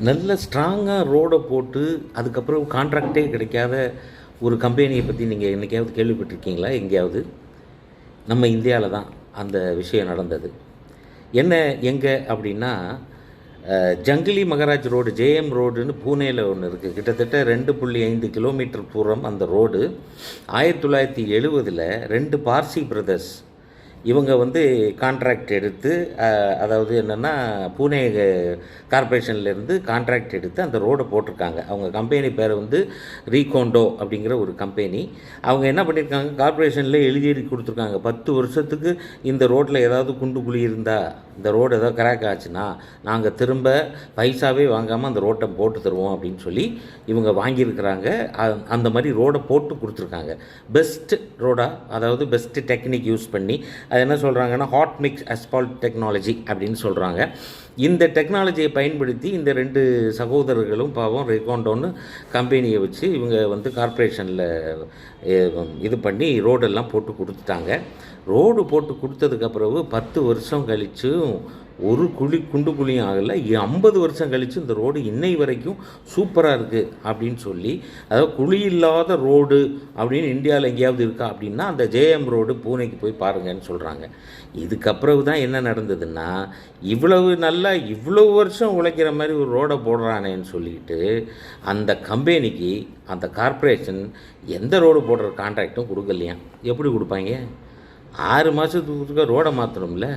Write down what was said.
நல்ல ஸ்ட்ராங்காக ரோடை போட்டு அதுக்கப்புறம் கான்ட்ராக்டே கிடைக்காத ஒரு கம்பெனியை பற்றி நீங்கள் என்றைக்காவது கேள்விப்பட்டிருக்கீங்களா? எங்கேயாவது? நம்ம இந்தியாவில் தான் அந்த விஷயம் நடந்தது. என்ன எங்கே அப்படின்னா, ஜங்கிலி மகராஜ் ரோடு, ஜேஎம் ரோடுன்னு பூனேயில் ஒன்று இருக்குது. கிட்டத்தட்ட 2.5 கிலோமீட்டர் தூரம் அந்த ரோடு. 1970 2 பார்சி பிரதர்ஸ் இவங்க வந்து கான்ட்ராக்ட் எடுத்து, அதாவது என்னென்னா பூனே கார்ப்பரேஷன்லேருந்து கான்ட்ராக்ட் எடுத்து அந்த ரோடை போட்டிருக்காங்க. அவங்க கம்பெனி பேர் வந்து ரீகோண்டோ அப்படிங்கிற ஒரு கம்பெனி. அவங்க என்ன பண்ணியிருக்காங்க, கார்ப்பரேஷனில் எழுதி கொடுத்துருக்காங்க, 10 வருஷத்துக்கு இந்த ரோட்டில் ஏதாவது குண்டு குழி இருந்தால், இந்த ரோடு ஏதாவது கிராக் ஆச்சுன்னா நாங்கள் திரும்ப பைசாவே வாங்காமல் அந்த ரோட்டை போட்டு தருவோம் அப்படின்னு சொல்லி இவங்க வாங்கியிருக்கிறாங்க. அந்த மாதிரி ரோடை போட்டு கொடுத்துருக்காங்க. பெஸ்ட் ரோடாக, அதாவது பெஸ்ட்டு டெக்னிக் யூஸ் பண்ணி, அது என்ன சொல்கிறாங்கன்னா ஹாட் மிக்ஸ் அஸ்பால்ட் டெக்னாலஜி அப்படின்னு சொல்கிறாங்க. இந்த டெக்னாலஜியை பயன்படுத்தி இந்த 2 சகோதரர்களும் பாவம் ரெகோண்டோன்னு கம்பெனியை வச்சு இவங்க வந்து கார்ப்பரேஷனில் இது பண்ணி ரோடெல்லாம் போட்டு கொடுத்துட்டாங்க. ரோடு போட்டு கொடுத்ததுக்கப்புறவு 10 வருஷம் கழித்து ஒரு குண்டு குழியும் ஆகலை. 50 வருஷம் கழித்து இந்த ரோடு இன்னை வரைக்கும் சூப்பராக இருக்குது அப்படின்னு சொல்லி, அதாவது குழி இல்லாத ரோடு அப்படின்னு இந்தியாவில் எங்கேயாவது இருக்கா அப்படின்னா அந்த ஜேஎம் ரோடு பூனேக்கு போய் பாருங்கன்னு சொல்கிறாங்க. இதுக்கப்புறம் தான் என்ன நடந்ததுன்னா, இவ்வளவு வருஷம் உழைக்கிற மாதிரி ஒரு ரோடை போடுறானேன்னு சொல்லிட்டு அந்த கம்பெனிக்கு அந்த கார்ப்பரேஷன் எந்த ரோடு போடுற கான்ட்ராக்டும் கொடுக்கலையாம். எப்படி கொடுப்பாங்க? 6 மாதத்துக்கு ரோடை மாற்றணும்ல.